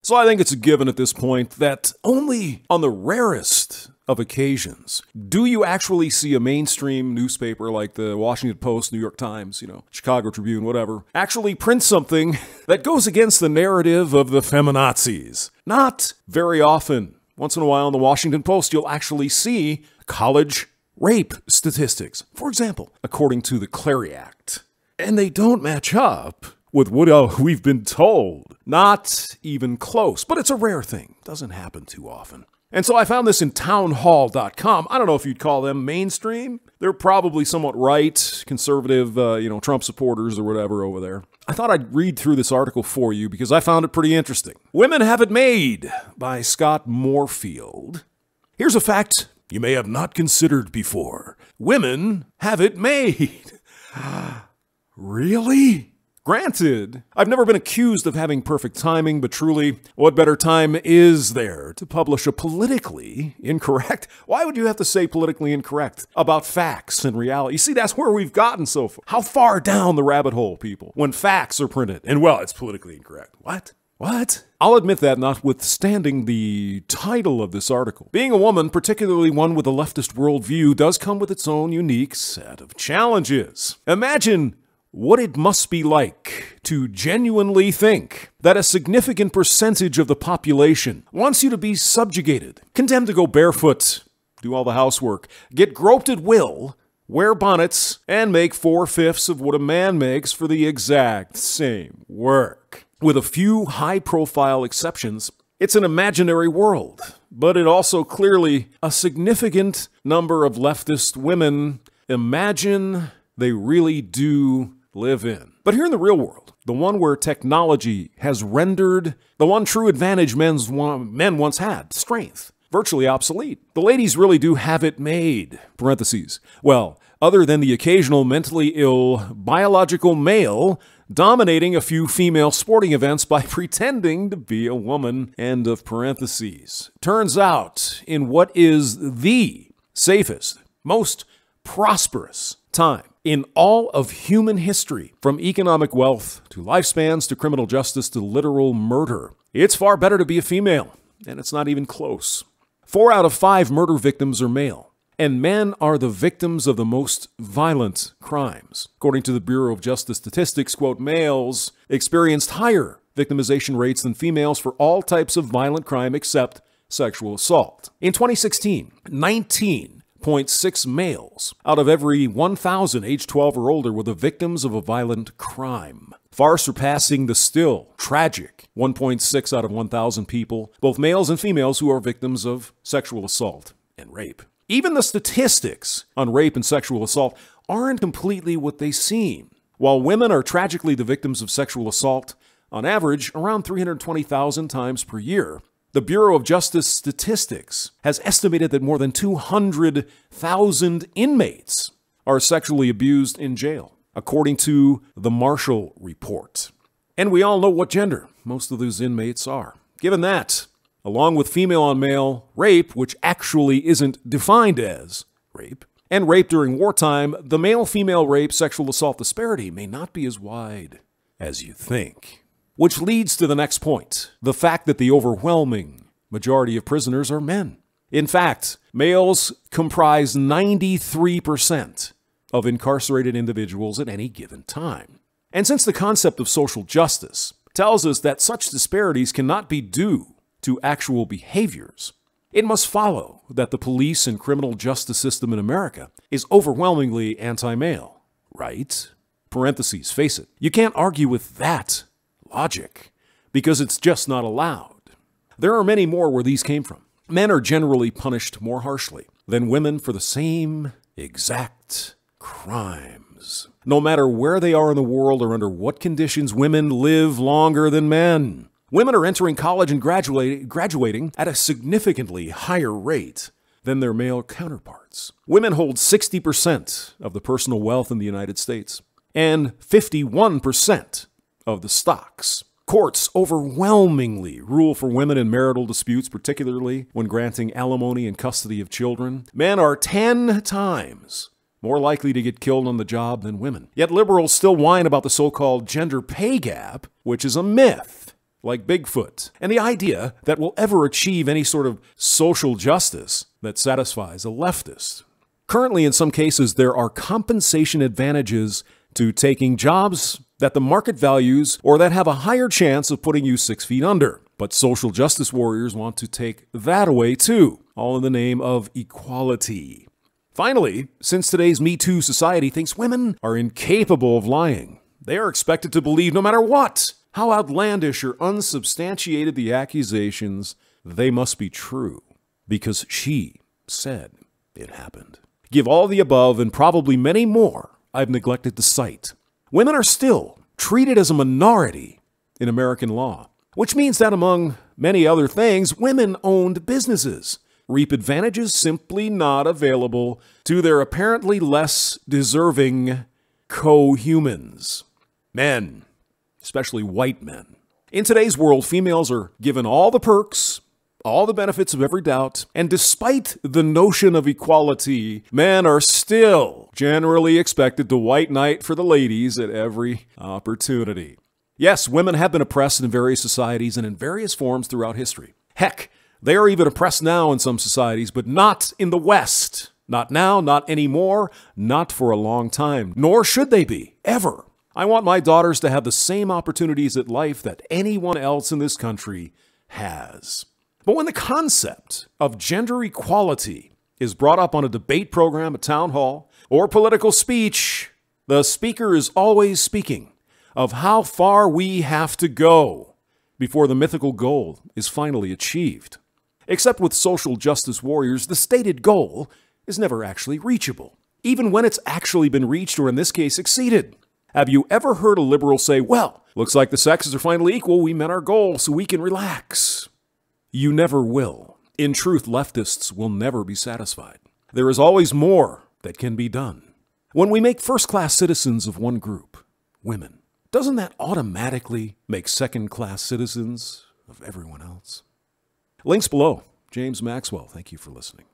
So I think it's a given at this point that only on the rarest of occasions do you actually see a mainstream newspaper like the Washington Post, New York Times, Chicago Tribune, whatever, actually print something that goes against the narrative of the feminazis. Not very often. Once in a while in the Washington Post, you'll actually see college rape statistics, for example, according to the Clary Act. And they don't match up with what we've been told. Not even close, but it's a rare thing. Doesn't happen too often. And so I found this in townhall.com. I don't know if you'd call them mainstream. They're probably somewhat right, conservative, Trump supporters or whatever over there. I thought I'd read through this article for you because I found it pretty interesting. Women Have It Made by Scott Moorfield. Here's a fact you may have not considered before. Women have it made. Really? Granted, I've never been accused of having perfect timing, but truly, what better time is there to publish a politically incorrect? Why would you have to say politically incorrect about facts and reality? You see, that's where we've gotten so far. How far down the rabbit hole, people, when facts are printed and, well, it's politically incorrect. What? I'll admit that notwithstanding the title of this article. Being a woman, particularly one with a leftist worldview, does come with its own unique set of challenges. Imagine what it must be like to genuinely think that a significant percentage of the population wants you to be subjugated, condemned to go barefoot, do all the housework, get groped at will, wear bonnets, and make 4/5 of what a man makes for the exact same work. With a few high-profile exceptions, it's an imaginary world, but it also clearly a significant number of leftist women imagine they really do live in. But here in the real world, the one where technology has rendered the one true advantage men once had, strength, virtually obsolete. The ladies really do have it made, parentheses. Well, other than the occasional mentally ill biological male dominating a few female sporting events by pretending to be a woman, end of parentheses. Turns out, in what is the safest, most prosperous time in all of human history, from economic wealth to lifespans to criminal justice to literal murder, it's far better to be a female, and it's not even close. 4 out of 5 murder victims are male, and men are the victims of the most violent crimes. According to the Bureau of Justice Statistics, quote, males experienced higher victimization rates than females for all types of violent crime except sexual assault. In 2016, 19.6 males out of every 1,000 age 12 or older were the victims of a violent crime, far surpassing the still tragic 1.6 out of 1,000 people, both males and females, who are victims of sexual assault and rape. Even the statistics on rape and sexual assault aren't completely what they seem. While women are tragically the victims of sexual assault, on average, around 320,000 times per year, the Bureau of Justice Statistics has estimated that more than 200,000 inmates are sexually abused in jail, according to the Marshall Report. And we all know what gender most of those inmates are. Given that, along with female on male rape, which actually isn't defined as rape, and rape during wartime, the male-female rape sexual assault disparity may not be as wide as you think. Which leads to the next point, the fact that the overwhelming majority of prisoners are men. In fact, males comprise 93% of incarcerated individuals at any given time. And since the concept of social justice tells us that such disparities cannot be due to actual behaviors, it must follow that the police and criminal justice system in America is overwhelmingly anti-male, right? Parentheses, face it. You can't argue with that logic because it's just not allowed. There are many more where these came from. Men are generally punished more harshly than women for the same exact crimes. No matter where they are in the world or under what conditions, women live longer than men. Women are entering college and graduating at a significantly higher rate than their male counterparts. Women hold 60% of the personal wealth in the United States and 51% of the stocks. Courts overwhelmingly rule for women in marital disputes, particularly when granting alimony and custody of children. Men are 10 times more likely to get killed on the job than women. Yet liberals still whine about the so-called gender pay gap, which is a myth. like Bigfoot, and the idea that we'll ever achieve any sort of social justice that satisfies a leftist. Currently, in some cases, there are compensation advantages to taking jobs that the market values or that have a higher chance of putting you 6 feet under. But social justice warriors want to take that away too, all in the name of equality. Finally, since today's Me Too society thinks women are incapable of lying, they are expected to believe no matter what. How outlandish or unsubstantiated the accusations, they must be true, because she said it happened. Give all the above and probably many more I've neglected to cite. Women are still treated as a minority in American law, which means that among many other things, women-owned businesses reap advantages simply not available to their apparently less deserving co-humans. Men, especially white men. In today's world, females are given all the perks, all the benefits of every doubt, and despite the notion of equality, men are still generally expected to white knight for the ladies at every opportunity. Yes, women have been oppressed in various societies and in various forms throughout history. Heck, they are even oppressed now in some societies, but not in the West. Not now, not anymore, not for a long time, nor should they be, ever. I want my daughters to have the same opportunities at life that anyone else in this country has. But when the concept of gender equality is brought up on a debate program, a town hall, or political speech, the speaker is always speaking of how far we have to go before the mythical goal is finally achieved. Except with social justice warriors, the stated goal is never actually reachable, even when it's actually been reached or in this case exceeded. Have you ever heard a liberal say, well, looks like the sexes are finally equal, we met our goal, so we can relax? You never will. In truth, leftists will never be satisfied. There is always more that can be done. When we make first-class citizens of one group, women, doesn't that automatically make second-class citizens of everyone else? Links below. James Maxwell, thank you for listening.